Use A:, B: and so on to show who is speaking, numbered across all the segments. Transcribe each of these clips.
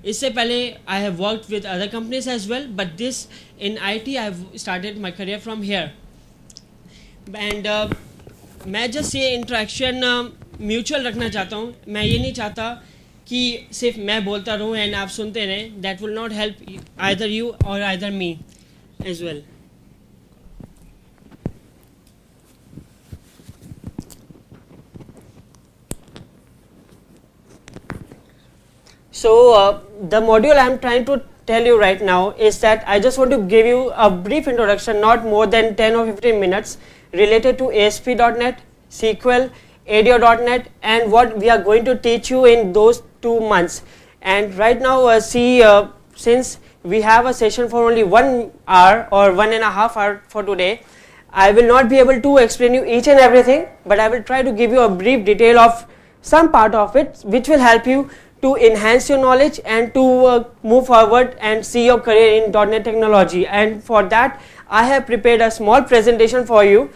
A: इससे पहले I have worked with other companies as well, but this in IT I have started my career from here. And मैं just ये interaction mutual रखना चाहता हूँ. मैं ये नहीं चाहता कि सिर्फ मैं बोलता रहूँ एंड आप सुनते रहें. That will not help either you और either me as well. So the module I am trying to tell you right now is that I just want to give you a brief introduction, not more than 10 or 15 minutes, related to ASP.NET, SQL, ADO.NET, and what we are going to teach you in those 2 months. And right now since we have a session for only 1 hour or 1.5 hours for today, I will not be able to explain you each and everything, but I will try to give you a brief detail of some part of it which will help you to enhance your knowledge and to move forward and see your career in .NET technology. And for that I have prepared a small presentation for you.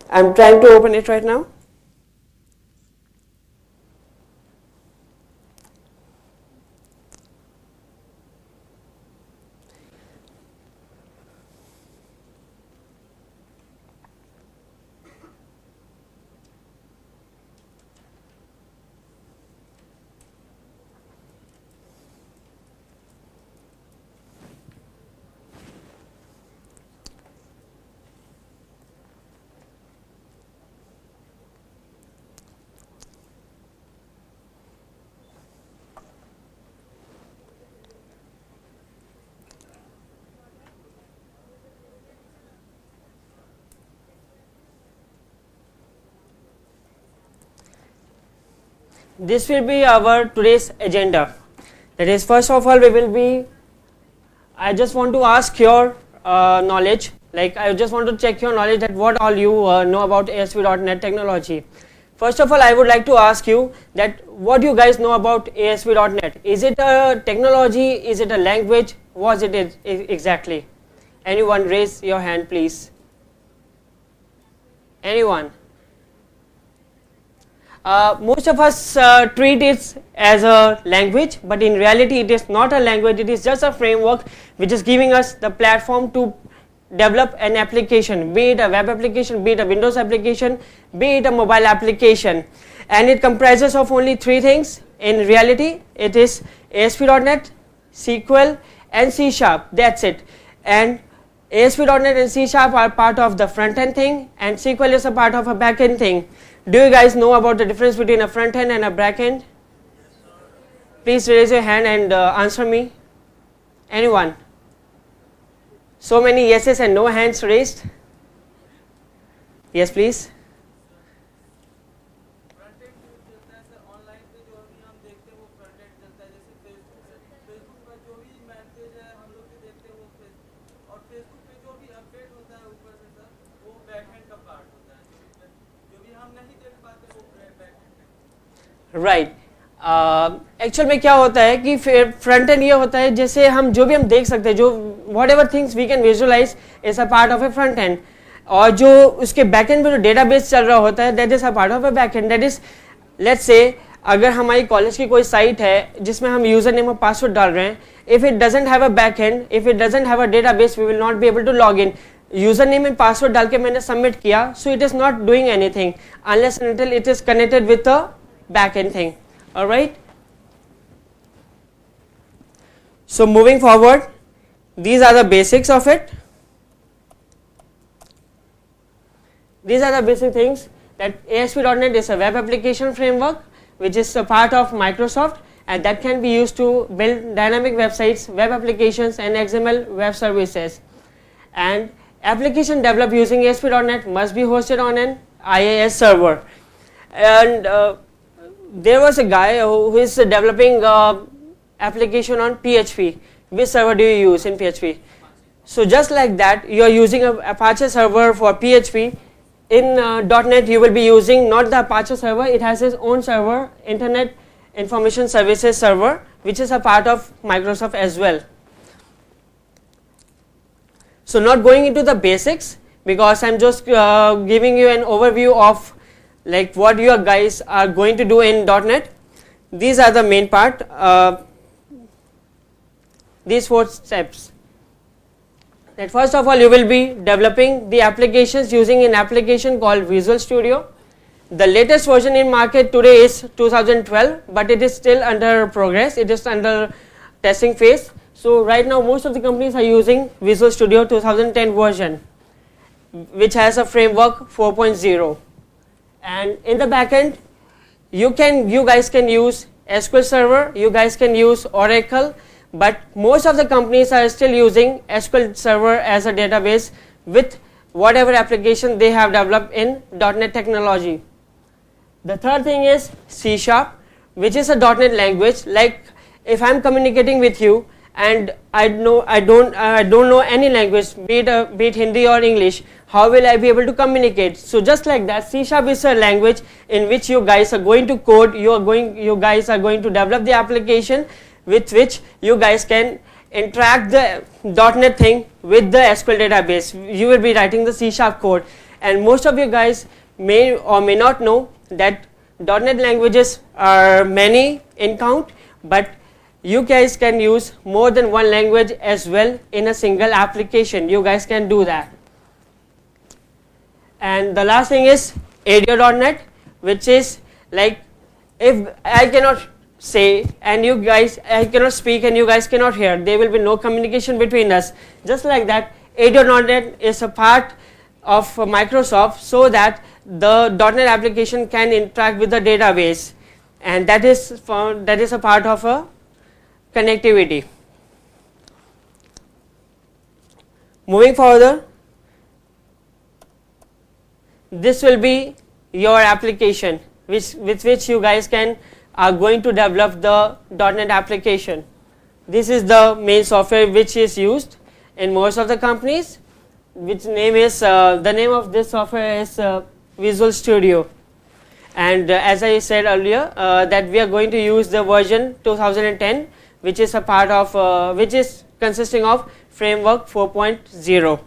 A: I am trying to open it right now. This will be our today's agenda. That is, first of all, I just want to ask your knowledge, like I just want to check your knowledge that what all you know about ASP.NET technology. First of all, I would like to ask you that what you guys know about ASP.NET. Is it a technology? Is it a language? What it is exactly? Anyone raise your hand, please. Anyone? Most of us treat it as a language, but in reality it is not a language. It is just a framework which is giving us the platform to develop an application, be it a web application, be it a Windows application, be it a mobile application. And it comprises of only 3 things. In reality it is ASP.NET, SQL and C#. That's it. And ASP.NET and C# are part of the front end thing, and SQL is a part of a back end thing. Do you guys know about the difference between a front end and a back end? Please raise your hand and answer me. Anyone? So many yeses and no hands raised. Yes, please. Right. Actual में क्या होता है कि front end ये होता है जैसे हम जो भी हम देख सकते हैं, जो whatever things we can visualise is a part of a front end, और जो उसके बैक एंड पे जो डेटाबेस चल रहा होता है that is a part of A back and. That is, let's say अगर हमारी कॉलेज की कोई साइट है जिसमें हम यूजर नेम और पासवर्ड डाल रहे हैं, if it doesn't have a back end, if it doesn't have a database, we will not be able to log in. User name and password डाल के मैंने सबमिट किया, so it is not doing anything unless and until it is connected with the back end thing. All right, so moving forward, these are the basics of it. These are the basic things that ASP.NET is a web application framework which is a part of Microsoft, and that can be used to build dynamic websites, web applications and XML web services. And application developed using ASP.NET must be hosted on an IaaS server. And there was a guy who is developing application on PHP. Which server do you use in PHP? So just like that, you are using a Apache server for PHP. In .NET you will be using not the Apache server, it has its own server, Internet Information Services server, which is a part of Microsoft as well. So not going into the basics, because I'm just giving you an overview of like what you guys are going to do in .NET. these are the main part, these 4 steps. That first of all you will be developing the applications using an application called Visual Studio. The latest version in market today is 2012, but it is still under progress, it is under testing phase. So right now most of the companies are using Visual Studio 2010 version, which has a framework 4.0, and in the backend you guys can use SQL Server, you guys can use Oracle, but most of the companies are still using SQL Server as a database with whatever application they have developed in .NET technology. The third thing is C#, which is a .NET language. Like if I am communicating with you and I don't know any language, be it Hindi or English, how will I be able to communicate? So just like that, C# is a language in which you guys are going to code, you guys are going to develop the application with which you guys can interact the .NET thing with the SQL database. You will be writing the C# code, and most of you guys may or may not know that .NET languages are many in count, but you guys can use more than one language as well in a single application. You guys can do that. And the last thing is ADO.NET, which is like if I cannot say and you guys, I cannot speak and you guys cannot hear, there will be no communication between us. Just like that, ADO.NET is a part of Microsoft so that the .NET application can interact with the database, and that is a part of a connectivity. Moving further, this will be your application with which you guys are going to develop the .NET application. This is the main software which is used in most of the companies, which name is the name of this software is Visual Studio. And as I said earlier, that we are going to use the version 2010, which is a part of which is consisting of framework 4.0.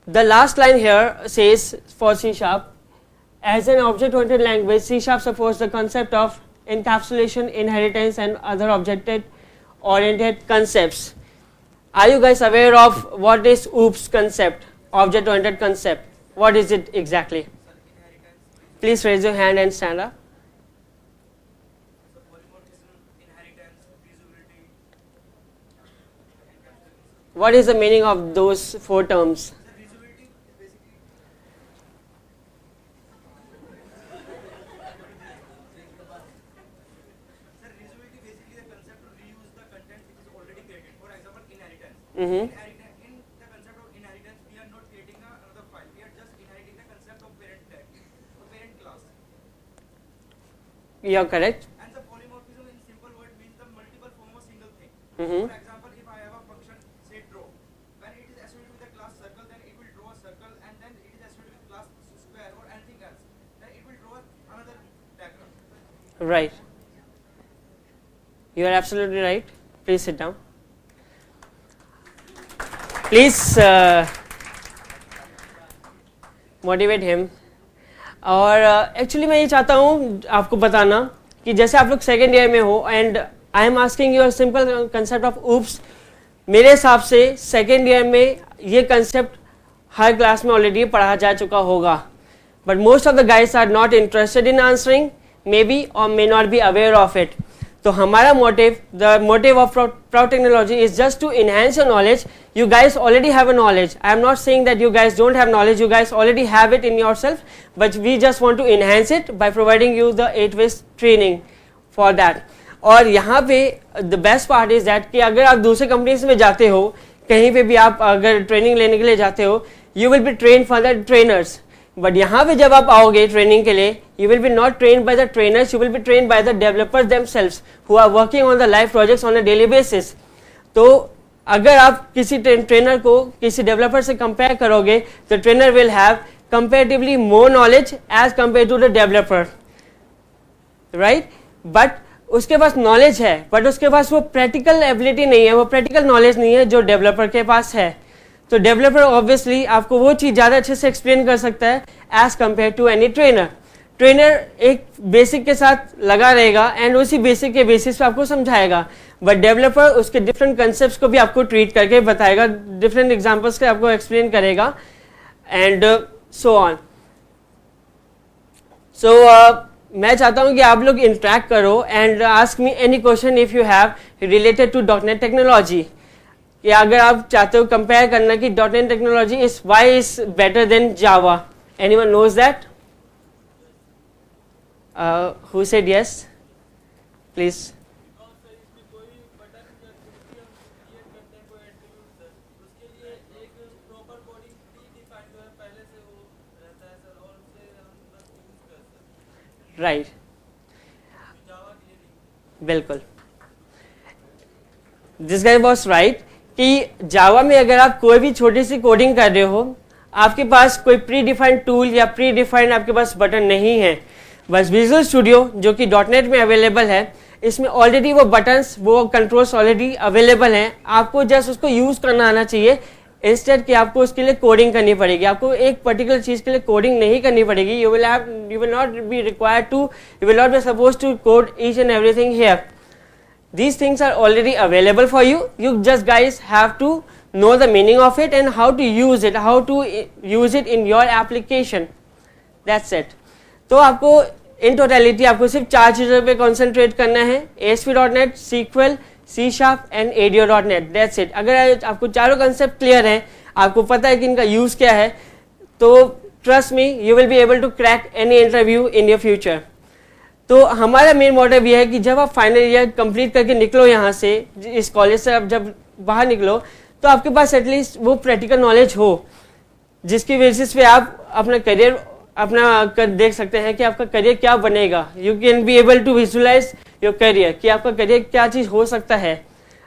A: The last line here says for C#, as an object-oriented language, C# supports the concept of encapsulation, inheritance, and other object-oriented concepts. Are you guys aware of what is OOPS concept, object-oriented concept? What is it exactly? Please raise your hand and stand up. What is the meaning of those 4 terms? In the concept of inheritance, we are not creating another file. We are just inheriting the concept of parent tag, or parent class. You are correct. And the polymorphism in simple word means the multiple form of single thing. For example, if I have a function, say draw, when it is associated with the class circle, then it will draw a circle, and then it is associated with class square or anything else, then it will draw another diagram. Right. You are absolutely right. Please sit down. Please motivate him. और actually मैं ये चाहता हूँ आपको बताना कि जैसे आप लोग सेकेंड ईयर में हो and I am asking you a simple concept of OOPs. मेरे हिसाब से सेकेंड ईयर में ये कंसेप्ट हर क्लास में ऑलरेडी पढ़ा जा चुका होगा, but most of the guys are not interested in answering, may be और may not be aware of it. तो हमारा motive, the motive of Proud Technology is just to enhance your knowledge. You guys already have a knowledge. I am not saying that you guys don't have knowledge. You guys already have it in yourself, but we just want to enhance it by providing you the 8 ways training for that. और यहाँ पे the best part is that कि अगर आप दूसरे companies में जाते हो, कहीं पे भी आप अगर ट्रेनिंग लेने के लिए जाते हो, you will be trained for the trainers. But यहाँ पे जब आप आओगे ट्रेनिंग के लिए, you will be not trained by the trainers, you will be trained by the developers themselves who are working on the live projects on a daily basis. तो अगर आप किसी ट्रेनर को किसी डेवलपर से कंपेयर करोगे, तो trainer will have comparatively more knowledge as compare to the developer, right. But उसके पास नॉलेज है, बट उसके पास वो प्रैक्टिकल एबिलिटी नहीं है, वो प्रैक्टिकल नॉलेज नहीं है जो डेवलपर के पास है. तो डेवलपर ऑब्वियसली आपको वो चीज़ ज़्यादा अच्छे से एक्सप्लेन कर सकता है as compare to any trainer. Trainer एक बेसिक के साथ लगा रहेगा एंड उसी बेसिक के बेसिस पे आपको समझाएगा, बट डेवलपर उसके डिफरेंट कंसेप्ट को भी आपको ट्रीट करके बताएगा, डिफरेंट एग्जांपल्स के आपको एक्सप्लेन करेगा एंड सो ऑन. सो मैं चाहता हूं कि आप लोग इंटरेक्ट करो and ask me any question if you have related to .NET technology. या अगर आप चाहते हो कंपेयर करना कि .NET technology is why is better than Java. Anyone knows that? Who said yes? Please. Right. बिल्कुल. This guy was right कि जावा में अगर आप कोई भी छोटी सी कोडिंग कर रहे हो, आपके पास कोई प्री डिफाइंड टूल या प्री डिफाइंड आपके पास बटन नहीं है. बस विजुअल स्टूडियो जो कि .NET में अवेलेबल है, इसमें ऑलरेडी वो बटन्स, वो कंट्रोल्स ऑलरेडी अवेलेबल हैं. आपको जस्ट उसको यूज करना आना चाहिए, इंस्टेड कि आपको उसके लिए कोडिंग करनी पड़ेगी. आपको एक पर्टिकुलर चीज के लिए कोडिंग नहीं करनी पड़ेगी. You will not be required to, you will not be suppose to code each and everything here. These things are already available for you. You just guys have to know the meaning of it and how to use it, how to use it in your application. That's it. तो आपको in totality आपको सिर्फ 4 चीज़ों पे concentrate करना है: ASP.NET, SQL, C# and ADO.NET. That's it. अगर आपको चारों कंसेप्ट क्लियर हैं, आपको पता है कि इनका यूज़ क्या है, तो trust me, you will be able to crack any interview in your future. तो हमारा मेन मोटिव यह है कि जब आप फाइनल ईयर कंप्लीट करके निकलो यहाँ से, इस कॉलेज से आप जब बाहर निकलो, तो आपके पास एटलीस्ट वो प्रैक्टिकल नॉलेज हो जिसकी बेसिस पे आप अपना करियर देख सकते हैं कि आपका करियर क्या बनेगा. You can be able to visualise your career कि आपका करियर क्या चीज़ हो सकता है.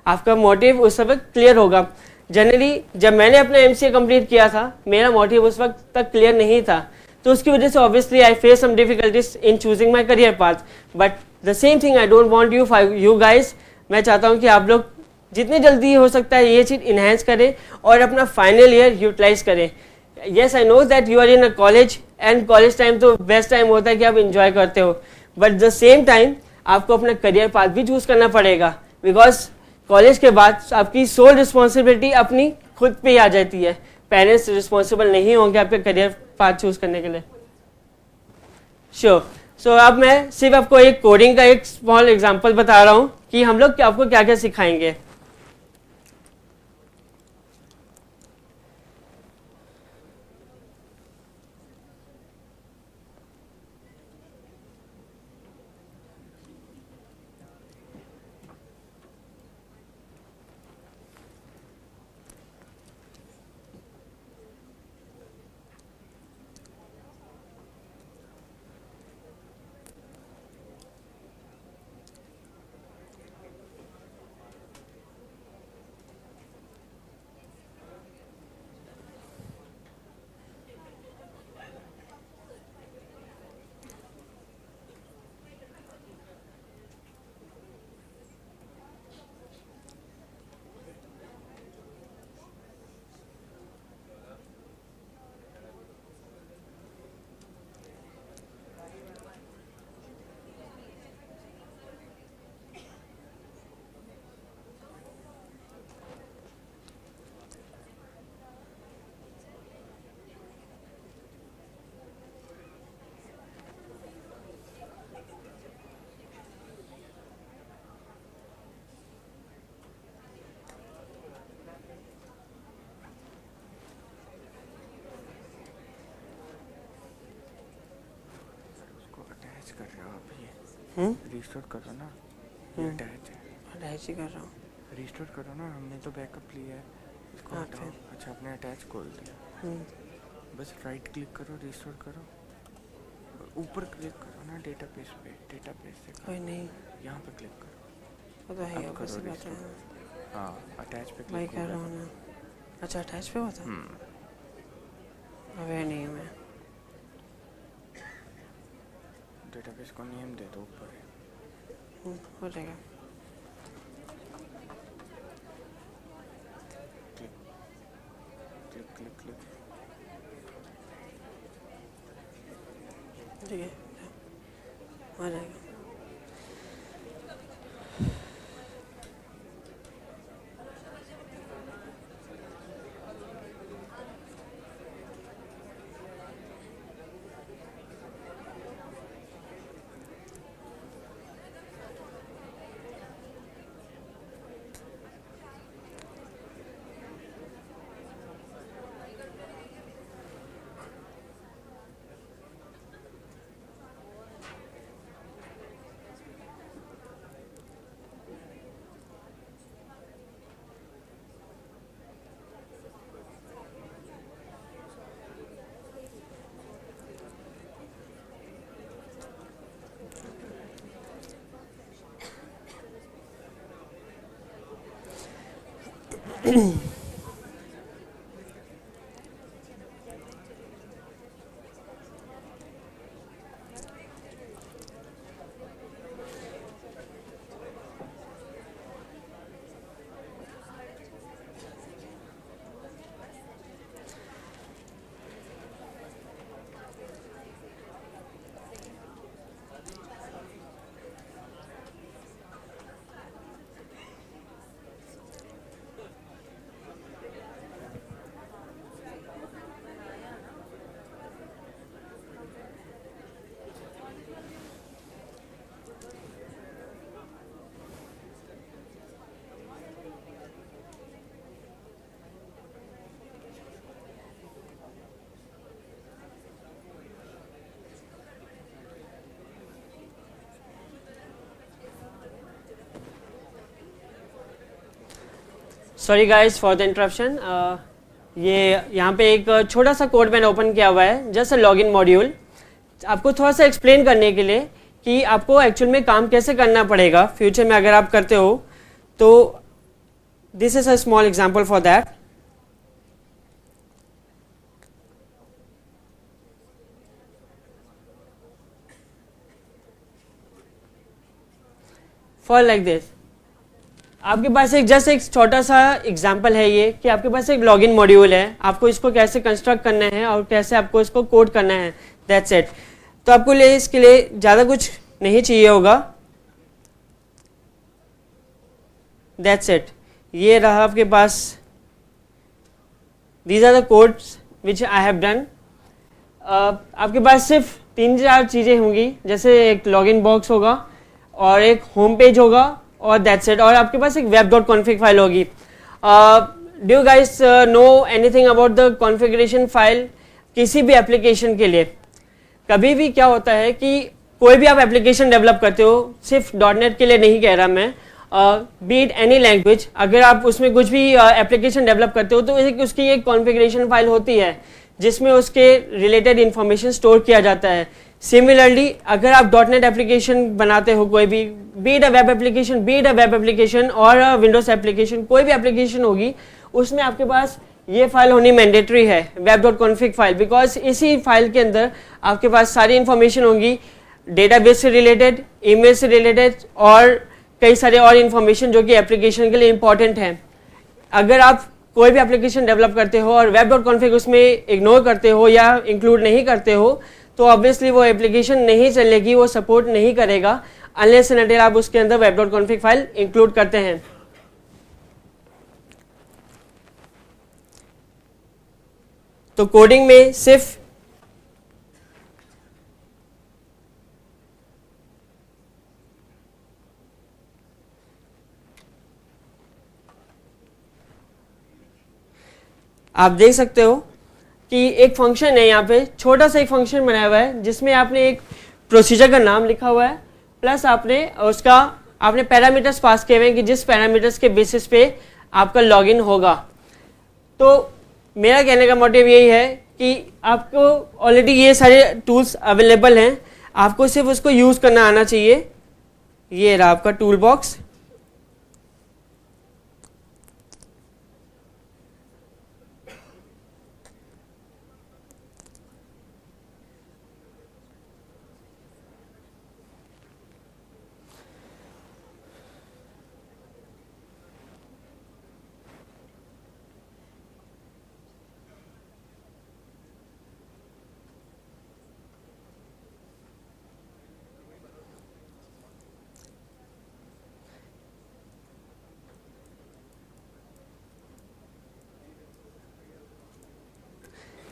A: आपका मोटिव उस वक्त क्लियर होगा. जनरली जब मैंने अपना MCA कंप्लीट किया था, मेरा मोटिव उस वक्त तक क्लियर नहीं था, तो उसकी वजह से obviously I face some difficulties in choosing my career path. But the same thing I don't want you guys. मैं चाहता हूँ कि आप लोग जितनी जल्दी हो सकता है ये चीज़ इन्हेंस करें और अपना फाइनल ईयर यूटिलाइज करें. Yes, I know that you are in a college and college time तो बेस्ट टाइम होता है कि आप इंजॉय करते हो, बट द सेम टाइम आपको अपना करियर पाथ भी चूज करना पड़ेगा, बिकॉज कॉलेज के बाद आपकी सोल रिस्पॉन्सिबिलिटी अपनी खुद पे ही आ जाती है. पेरेंट्स रिस्पॉन्सिबल नहीं होंगे आपके करियर पाथ चूज करने के लिए. श्योर. सो अब मैं सिर्फ आपको एक कोडिंग का एक स्मॉल एग्जांपल बता रहा हूँ कि हम लोग आपको क्या क्या सिखाएंगे.
B: रिस्टोर करो ना. ये
A: अटैच ही कर रहा हूँ.
B: रिस्टोर करो ना, हमने तो बैकअप लिया है. इसको हटाओ. अच्छा, आपने अटैच खोल दिया. बस राइट क्लिक करो, रिस्टोर करो, ऊपर क्लिक करो ना डेटाबेस पे. डेटाबेस से
A: कोई नहीं,
B: यहाँ पे क्लिक करो.
A: पता है अब कैसे बात है.
B: हाँ, अटैच पे
A: मैं
B: क्लिक
A: कर रहा हूँ ना. अच्छा, अटैच पे होता है. अवे नहीं मैं.
B: डेटाबेस को नेम दे दो ऊपर.
A: हो जाएगा. ठीक है, आ जाएगा. Sorry guys for the interruption. ये यहाँ पे एक छोटा सा कोड मैंने ओपन किया हुआ है, जस्ट अ लॉगिन मॉड्यूल, आपको थोड़ा सा एक्सप्लेन करने के लिए कि आपको एक्चुअल में काम कैसे करना पड़ेगा फ्यूचर में अगर आप करते हो. तो this is a small example for that. For like this, आपके पास एक जस्ट एक छोटा सा एग्जांपल है ये कि आपके पास एक लॉगिन मॉड्यूल है, आपको इसको कैसे कंस्ट्रक्ट करना है और कैसे आपको इसको कोड करना है, दैट्स इट. तो आपको इसके लिए ज़्यादा कुछ नहीं चाहिए होगा, दैट्स इट. ये रहा आपके पास, these are the codes which I have done. आपके पास सिर्फ 3-4 चीज़ें होंगी, जैसे एक लॉगिन बॉक्स होगा और एक होम पेज होगा और दैट्स इट. और आपके पास एक web.config फाइल होगी. Do you guys know anything about the configuration file किसी भी एप्लीकेशन के लिए? कभी भी क्या होता है कि कोई भी आप एप्लीकेशन डेवलप करते हो, सिर्फ .NET के लिए नहीं कह रहा मैं, बी इट एनी लैंग्वेज, अगर आप उसमें कुछ भी एप्लीकेशन डेवलप करते हो तो उसकी एक कॉन्फ़िगरेशन फाइल होती है जिसमें उसके रिलेटेड इंफॉर्मेशन स्टोर किया जाता है. सिमिलरली अगर आप .NET एप्लीकेशन बनाते हो, कोई भी, B it a web application और विंडोज एप्लीकेशन, कोई भी एप्लीकेशन होगी, उसमें आपके पास ये फाइल होनी मैंडेटरी है, web.config फाइल, बिकॉज इसी फाइल के अंदर आपके पास सारी इंफॉर्मेशन होंगी डेटाबेस से रिलेटेड, ईमेल से रिलेटेड और कई सारे और इंफॉर्मेशन जो कि एप्लीकेशन के लिए इंपॉर्टेंट है. अगर आप कोई भी एप्लीकेशन डेवलप करते हो और web.config उसमें इग्नोर करते हो या इंक्लूड नहीं करते हो तो ऑब्वियसली वो एप्लीकेशन नहीं चलेगी, वो सपोर्ट नहीं करेगा अनलेस एंड अनटिल आप उसके अंदर web.config फाइल इंक्लूड करते हैं. तो कोडिंग में सिर्फ आप देख सकते हो कि एक फंक्शन है, यहाँ पे छोटा सा एक फंक्शन बनाया हुआ है जिसमें आपने एक प्रोसीजर का नाम लिखा हुआ है, प्लस आपने पैरामीटर्स पास किए हुए हैं कि जिस पैरामीटर्स के बेसिस पे आपका लॉगिन होगा. तो मेरा कहने का मोटिव यही है कि आपको ऑलरेडी ये सारे टूल्स अवेलेबल हैं, आपको सिर्फ उसको यूज़ करना आना चाहिए. ये रहा आपका tool box.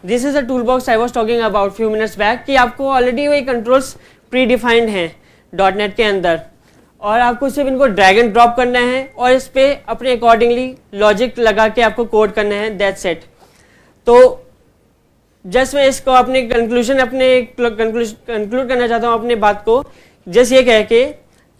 A: This is a tool box I was talking about few minutes back कि आपको ऑलरेडी वही कंट्रोल्स प्री डिफाइंड हैं .NET के अंदर, और आपको सिर्फ इनको ड्रैग एंड ड्रॉप करना है और इस पर अपने अकॉर्डिंगली लॉजिक लगा के आपको कोड करना है, दैट्स इट। तो जस्ट मैं इसको अपने कंक्लूड करना चाहता हूँ अपनी बात को, जस्ट ये कह के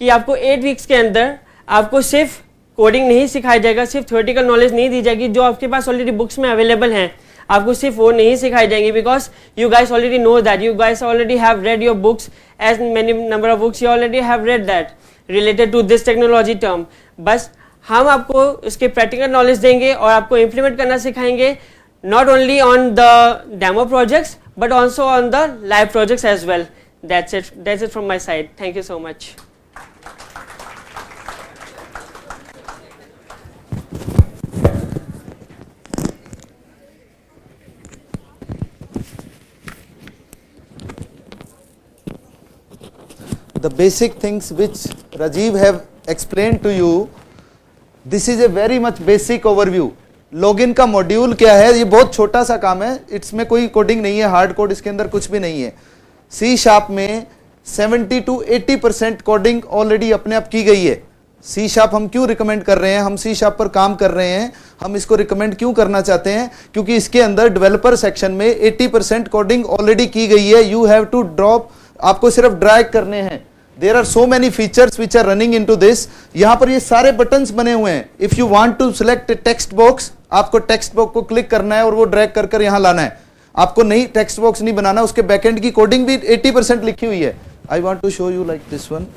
A: कि आपको 8 वीक्स के अंदर आपको सिर्फ कोडिंग नहीं सिखाया जाएगा, सिर्फ थ्योरेटिकल नॉलेज नहीं दी जाएगी जो आपके पास ऑलरेडी बुक्स में अवेलेबल हैं, आपको सिर्फ वो नहीं सिखाई जाएंगी, because you guys already know that, you guys already have read your books, as many number of books you already have read that related to this technology term. बस हम आपको इसके प्रैक्टिकल नॉलेज देंगे और आपको इम्प्लीमेंट करना सिखाएंगे, not only on the demo projects but also on the live projects as well. That's it from my side. Thank you so much.
C: The basic things which Rajiv have explained to you, this is a very much basic overview. Login का module क्या है, ये बहुत छोटा सा काम है, इसमें कोई कोडिंग नहीं है, हार्ड कोड इसके अंदर कुछ भी नहीं है। C# में 70 to 80% कोडिंग ऑलरेडी अपने आप की गई है। C# हम क्यों रिकमेंड कर रहे हैं, हम C# पर काम कर रहे हैं, हम इसको रिकमेंड क्यों करना चाहते हैं, क्योंकि इसके अंदर डेवलपर सेक्शन में 80% कोडिंग ऑलरेडी की गई है। यू हैव टू ड्रॉप, आपको सिर्फ ड्रैग करने हैं। There are so many features which are running into this. यहाँ पर ये सारे बटन्स बने हुए हैं। If you want to select a text box, आपको टेक्स्ट बॉक्स को क्लिक करना है और वो ड्रैग कर यहाँ लाना है। आपको नहीं टेक्स्ट बॉक्स नहीं बनाना, उसके बैकएंड की कोडिंग भी 80% लिखी हुई है। I want to show you like this one.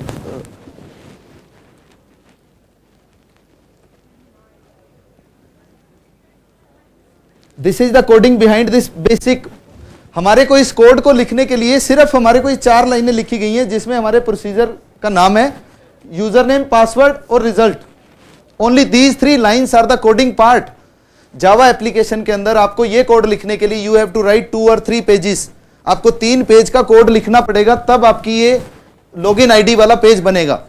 C: This is the coding behind this basic. हमारे को इस कोड को लिखने के लिए सिर्फ हमारे को 4 लाइनें लिखी गई हैं, जिसमें हमारे प्रोसीजर का नाम है, यूजर नेम, पासवर्ड और result. Only these 3 lines are the coding part. Java application के अंदर आपको ये कोड लिखने के लिए यू हैव टू राइट 2 और 3 पेजेस। आपको 3 पेज का कोड लिखना पड़ेगा, तब आपकी ये लॉगिन आईडी वाला पेज बनेगा।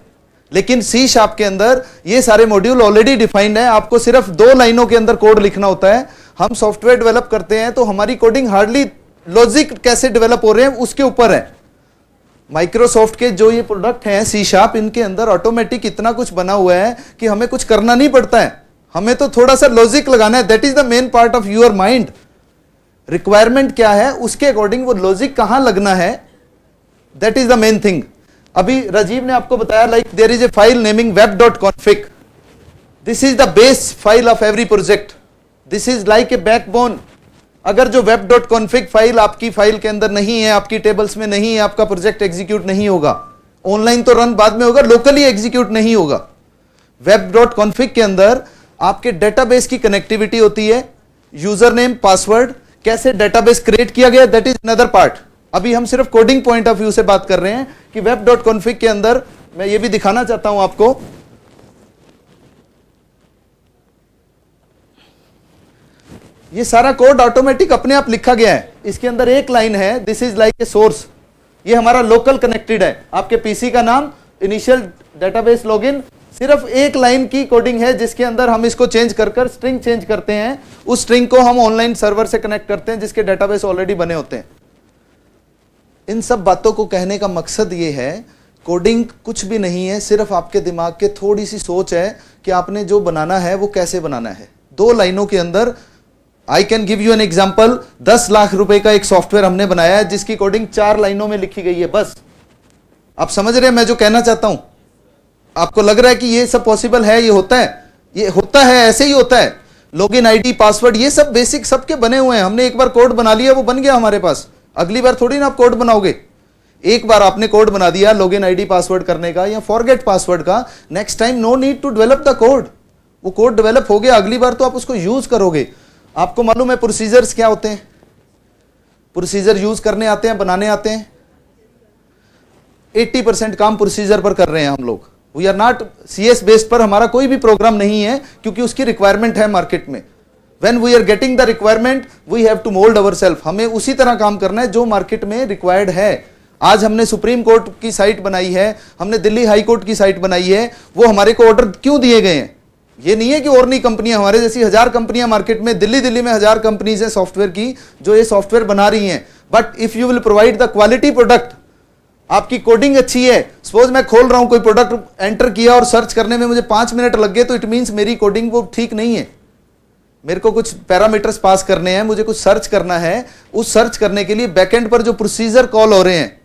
C: लेकिन C# के अंदर ये सारे मॉड्यूल ऑलरेडी डिफाइंड है, आपको सिर्फ 2 लाइनों के अंदर कोड लिखना होता है। हम सॉफ्टवेयर डेवलप करते हैं तो हमारी कोडिंग हार्डली लॉजिक कैसे डेवलप हो रहे हैं उसके ऊपर है। माइक्रोसॉफ्ट के जो ये प्रोडक्ट हैं C#, इनके अंदर ऑटोमेटिक इतना कुछ बना हुआ है कि हमें कुछ करना नहीं पड़ता है, हमें तो थोड़ा सा लॉजिक लगाना है। That is the main part of your mind. Requirement क्या है उसके अकॉर्डिंग वो लॉजिक कहां लगना है, that is the main thing. अभी राजीव ने आपको बताया like there is a file naming web.config। This is the base file of every project, this is like a backbone. अगर जो web.config फाइल आपकी फाइल के अंदर नहीं है, आपकी टेबल्स में नहीं है, आपका प्रोजेक्ट एग्जीक्यूट नहीं होगा। ऑनलाइन तो रन बाद में होगा, लोकली एग्जीक्यूट नहीं होगा। web.config के अंदर आपके डेटाबेस की कनेक्टिविटी होती है, यूजर नेम, पासवर्ड, कैसे डेटाबेस क्रिएट किया गया, दैट इज अनदर पार्ट। अभी हम सिर्फ कोडिंग पॉइंट ऑफ व्यू से बात कर रहे हैं कि web.config के अंदर मैं ये भी दिखाना चाहता हूं आपको। ये सारा कोड ऑटोमेटिक अपने आप लिखा गया है। इसके अंदर एक लाइन है, this is like a source. ये हमारा लोकल कनेक्टेड है, आपके पीसी का नाम, इनिशियल डेटाबेस लॉगिन, सिर्फ एक लाइन की कोडिंग है जिसके अंदर हम इसको चेंज कर स्ट्रिंग चेंज करते हैं। उस स्ट्रिंग को हम ऑनलाइन सर्वर से कनेक्ट करते हैं जिसके डेटाबेस ऑलरेडी बने होते हैं। इन सब बातों को कहने का मकसद ये है, कोडिंग कुछ भी नहीं है, सिर्फ आपके दिमाग के थोड़ी सी सोच है कि आपने जो बनाना है वो कैसे बनाना है। 2 लाइनों के अंदर I can give you an example. 10 lakh रुपए का एक सॉफ्टवेयर हमने बनाया है जिसकी कोडिंग 4 लाइनों में लिखी गई है बस। आप समझ रहे हैं मैं जो कहना चाहता हूं? आपको लग रहा है कि ये सब पॉसिबल है, ये होता है, ऐसे ही होता है। लॉगिन आईडी, पासवर्ड, ये सब बेसिक सबके बने हुए हैं। हमने एक बार कोड बना लिया, वो बन गया हमारे पास। अगली बार थोड़ी ना आप कोड बनाओगे। एक बार आपने कोड बना दिया लॉगिन आईडी पासवर्ड करने का या फॉरगेट पासवर्ड का, next time no need to develop the code. वो कोड डेवलप हो गया, अगली बार तो आप उसको यूज करोगे। आपको मालूम है प्रोसीजर्स क्या होते हैं? प्रोसीजर यूज करने आते हैं, बनाने आते हैं। 80% काम प्रोसीजर पर कर रहे हैं हम लोग। We are not CS based पर हमारा कोई भी प्रोग्राम नहीं है, क्योंकि उसकी रिक्वायरमेंट है मार्केट में। When we are getting the requirement, we have to mold ourselves। हमें उसी तरह काम करना है जो मार्केट में रिक्वायर्ड है। आज हमने सुप्रीम कोर्ट की साइट बनाई है, हमने दिल्ली हाई कोर्ट की साइट बनाई है, वो हमारे को ऑर्डर क्यों दिए गए हैं? ये नहीं है कि और नहीं कंपनियां, हमारे जैसी 1000 कंपनियां मार्केट में, दिल्ली में 1000 कंपनीज है सॉफ्टवेयर की जो ये सॉफ्टवेयर बना रही हैं। But if you will provide the quality product, आपकी कोडिंग अच्छी है, सपोज मैं खोल रहा हूं कोई प्रोडक्ट एंटर किया और सर्च करने में मुझे 5 मिनट लग गए, तो इट मींस मेरी कोडिंग वो ठीक नहीं है। मेरे को कुछ पैरामीटर्स पास करने हैं, मुझे कुछ सर्च करना है, उस सर्च करने के लिए बैकएंड पर जो प्रोसीजर कॉल हो रहे हैं,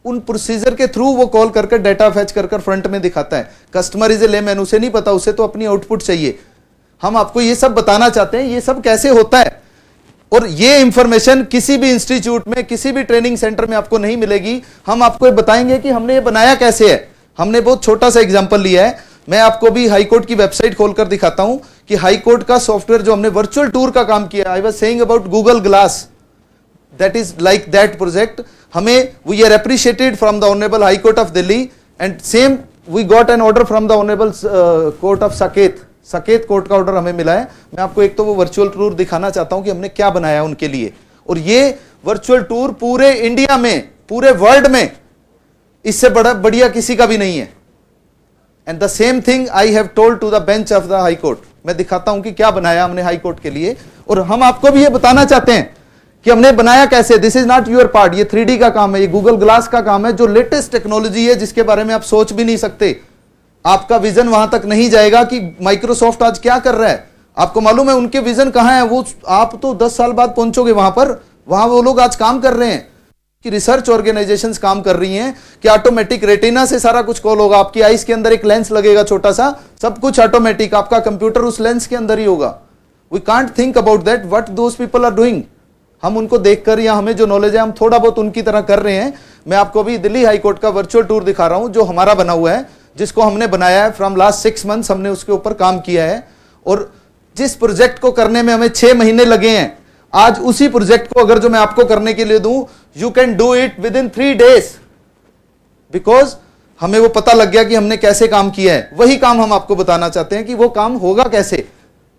C: उन प्रोसीजर के थ्रू वो कॉल करके डाटा फैच कर फ्रंट में दिखाता है। कस्टमर इज ए लेमैन, उसे नहीं पता, उसे तो अपनी आउटपुट चाहिए। हम आपको ये सब बताना चाहते हैं, ये सब कैसे होता है, और ये इंफॉर्मेशन किसी भी इंस्टीट्यूट में, किसी भी ट्रेनिंग सेंटर में आपको नहीं मिलेगी। हम आपको ये बताएंगे कि हमने ये बनाया कैसे है। हमने बहुत छोटा सा एग्जांपल लिया है, मैं आपको भी हाई कोर्ट की वेबसाइट खोलकर दिखाता हूं कि हाई कोर्ट का सॉफ्टवेयर जो हमने वर्चुअल टूर का काम किया, I was saying about Google glass, that is like that project. हमें we are appreciated from the honourable high court of Delhi and same we got an order from the honourable court of Saket court का order हमें मिला है। मैं आपको एक तो वो वर्चुअल टूर दिखाना चाहता हूं कि हमने क्या बनाया उनके लिए, और ये वर्चुअल टूर पूरे इंडिया में, पूरे वर्ल्ड में इससे बढ़िया किसी का भी नहीं है। And the same thing I have told to the bench of the High Court. मैं दिखाता हूं कि क्या बनाया हमने हाई कोर्ट के लिए, और हम आपको भी ये बताना चाहते हैं कि हमने बनाया कैसे। This is not your part, ये 3D का काम है, ये गूगल ग्लास का काम है, जो लेटेस्ट टेक्नोलॉजी है जिसके बारे में आप सोच भी नहीं सकते। आपका विजन वहां तक नहीं जाएगा कि माइक्रोसॉफ्ट आज क्या कर रहा है। आपको मालूम है उनके विजन कहां है, वो आप तो 10 साल बाद पहुंचोगे वहां पर, वहां वो लोग आज काम कर रहे हैं कि रिसर्च ऑर्गेनाइजेशंस काम कर रही हैं कि ऑटोमेटिक रेटिना से सारा कुछ कॉल होगा, आपकी आईज के अंदर एक लेंस लगेगा छोटा सा, सब कुछ ऑटोमेटिक, आपका कंप्यूटर उस लेंस के अंदर ही होगा। We can't think about that what those people are doing. हम उनको देखकर या हमें जो नॉलेज है हम थोड़ा बहुत उनकी तरह कर रहे हैं। मैं आपको अभी दिल्ली हाई कोर्ट का वर्चुअल टूर दिखा रहा हूं जो हमारा बना हुआ है, जिसको हमने बनाया है फ्रॉम लास्ट 6 मंथ्स, हमने उसके ऊपर काम किया है। और जिस प्रोजेक्ट को करने में हमें 6 महीने लगे हैं, आज उसी प्रोजेक्ट को अगर जो मैं आपको करने के लिए दूं, you can do it with in 3 days, because हमें वो पता लग गया कि हमने कैसे काम किया है। वही काम हम आपको बताना चाहते हैं कि वो काम होगा कैसे।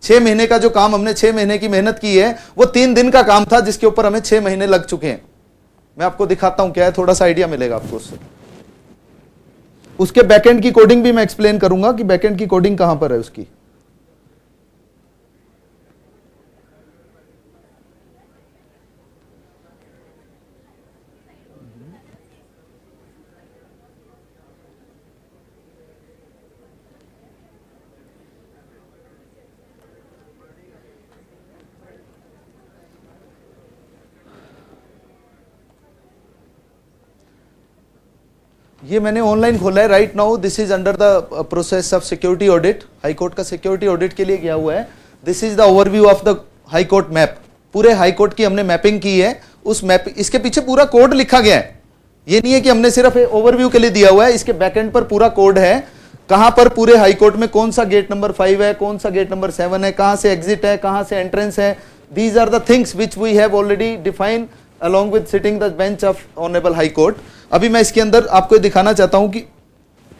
C: 6 महीने का जो काम हमने 6 महीने की मेहनत की है, वो 3 दिन का काम था जिसके ऊपर हमें 6 महीने लग चुके हैं। मैं आपको दिखाता हूं क्या है, थोड़ा सा आइडिया मिलेगा आपको उससे। उसके बैकएंड की कोडिंग भी मैं एक्सप्लेन करूंगा कि बैकएंड की कोडिंग कहां पर है उसकी। ये मैंने ऑनलाइन खोला है right now. This is under the process of security audit. High court का सिक्योरिटी ऑडिट के लिए गया हुआ है। This is the overview of the High court map. पूरे हाई कोर्ट की हमने मैपिंग की है। उस मैप, इसके पीछे पूरा कोड लिखा गया है। ये नहीं है कि हमने सिर्फ ओवरव्यू के लिए दिया हुआ है, इसके बैकएंड पर पूरा कोड है। कहां पर पूरे हाई कोर्ट में कौन सा गेट नंबर 5 है, कौन सा गेट नंबर 7 है, कहां से एग्जिट है, कहां से एंट्रेंस है। These are the things which we have already defined along with sitting the bench of honorable high court। अभी मैं इसके अंदर आपको दिखाना चाहता हूं कि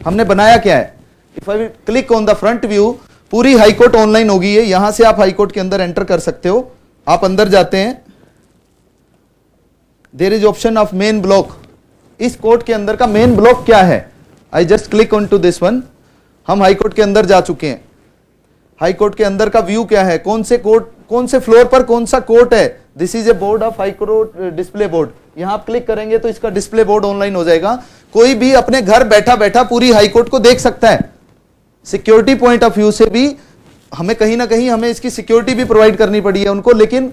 C: हमने बनाया क्या है। If I click on the front view, पूरी हाई कोर्ट ऑनलाइन होगी है। यहां से आप हाई कोर्ट के अंदर एंटर कर सकते हो। आप अंदर जाते हैं, there is option of main block. इस कोर्ट के अंदर का मेन ब्लॉक क्या है, I just click on to this one. हम हाई कोर्ट के अंदर जा चुके हैं। हाई कोर्ट के अंदर का व्यू क्या है, कौन से कोर्ट, कौन से फ्लोर पर कौन सा कोर्ट है। This is A board of high court display board. यहां आप क्लिक करेंगे तो इसका डिस्प्ले बोर्ड ऑनलाइन हो जाएगा। कोई भी अपने घर बैठा बैठा पूरी हाई कोर्ट को देख सकता है। सिक्योरिटी पॉइंट ऑफ व्यू से भी हमें कहीं ना कहीं हमें इसकी सिक्योरिटी भी प्रोवाइड करनी पड़ी है उनको, लेकिन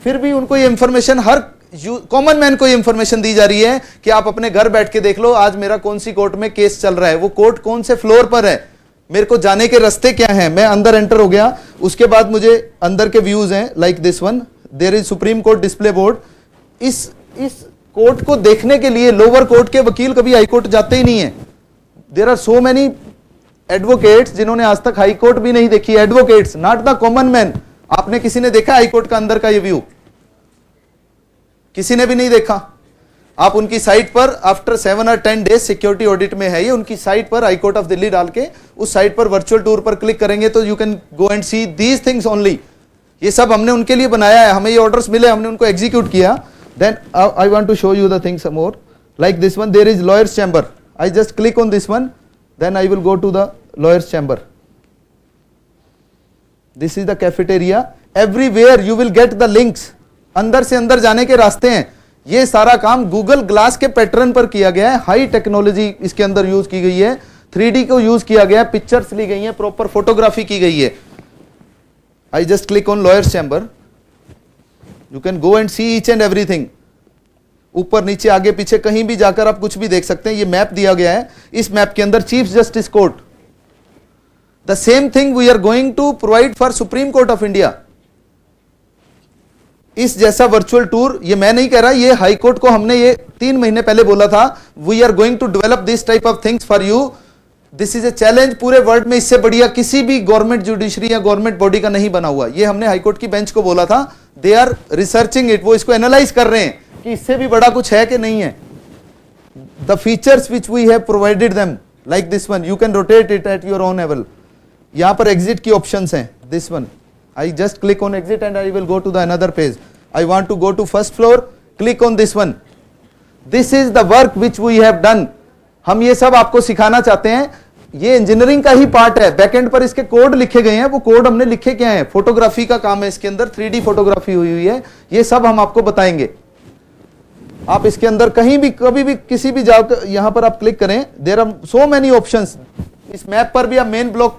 C: फिर भी उनको ये इंफॉर्मेशन, हर कॉमन मैन को ये इंफॉर्मेशन दी जा रही है कि आप अपने घर बैठ के देख लो आज मेरा कौन सी कोर्ट में केस चल रहा है, वो कोर्ट कौन से फ्लोर पर है, मेरे को जाने के रास्ते क्या हैं। मैं अंदर एंटर हो गया। उसके बाद मुझे अंदर के व्यूज हैं like this one. There is Supreme Court display board. इस कोर्ट को देखने के लिए लोअर कोर्ट के वकील कभी हाई कोर्ट जाते ही नहीं है। There are so many advocates जिन्होंने आज तक हाई कोर्ट भी नहीं देखी। Advocates, not the common man. आपने किसी ने देखा हाई कोर्ट का अंदर का ये व्यू? किसी ने भी नहीं देखा। आप उनकी साइट पर आफ्टर 7 और 10 डेज सिक्योरिटी ऑडिट में है ये, उनकी साइट पर हाई कोर्ट ऑफ दिल्ली डाल के उस साइट पर वर्चुअल टूर पर क्लिक करेंगे तो you can go and see these things only. ये सब हमने उनके लिए बनाया है। हमें ये ऑर्डर्स मिले, हमने उनको एग्जीक्यूट किया। Then I want to show you the things more like this one. There is lawyers chamber. I just click on this one, then I will go to the lawyers chamber. This is the cafeteria, everywhere you will get the links, अंदर से अंदर जाने के रास्ते हैं। ये सारा काम गूगल ग्लास के पैटर्न पर किया गया है, हाई टेक्नोलॉजी इसके अंदर यूज की गई है, 3D को यूज किया गया है, पिक्चर्स ली गई हैं, प्रॉपर फोटोग्राफी की गई है। I just click on lawyers chamber, you can go and see each and everything. ऊपर नीचे आगे पीछे कहीं भी जाकर आप कुछ भी देख सकते हैं। ये मैप दिया गया है, इस मैप के अंदर chief justice court, the same thing we are going to provide for supreme court of India. इस जैसा वर्चुअल टूर, ये मैं नहीं कह रहा, ये हाई कोर्ट को हमने ये 3 महीने पहले बोला था, we are going to develop this type of things for you. This is a challenge, पूरे वर्ल्ड में इससे बढ़िया किसी भी गवर्नमेंट जुडिशरी या गवर्नमेंट बॉडी का नहीं बना हुआ। ये हमने हाईकोर्ट की बेंच को बोला था, दे आर रिसर्चिंग इट, वो इसको एनालाइज कर रहे हैं कि इससे भी बड़ा कुछ है कि नहीं है। The features which we have provided them like this one, you can rotate it at your own level. यहां पर एग्जिट की ऑप्शंस हैं, this one, I just click on exit and I will go to the another page. I want to go to first floor, click on this one. This is the work which we have done. हम ये सब आपको सिखाना चाहते हैं, ये engineering का ही part है। बैकएंड पर इसके कोड लिखे गए हैं, वो कोड हमने लिखे क्या है, फोटोग्राफी का काम है इसके अंदर, 3D फोटोग्राफी हुई है, ये सब हम आपको बताएंगे। आप इसके अंदर कहीं भी कभी भी किसी भी जाकर यहां पर आप क्लिक करें, there are so many options. इस मैप पर भी आप मेन ब्लॉक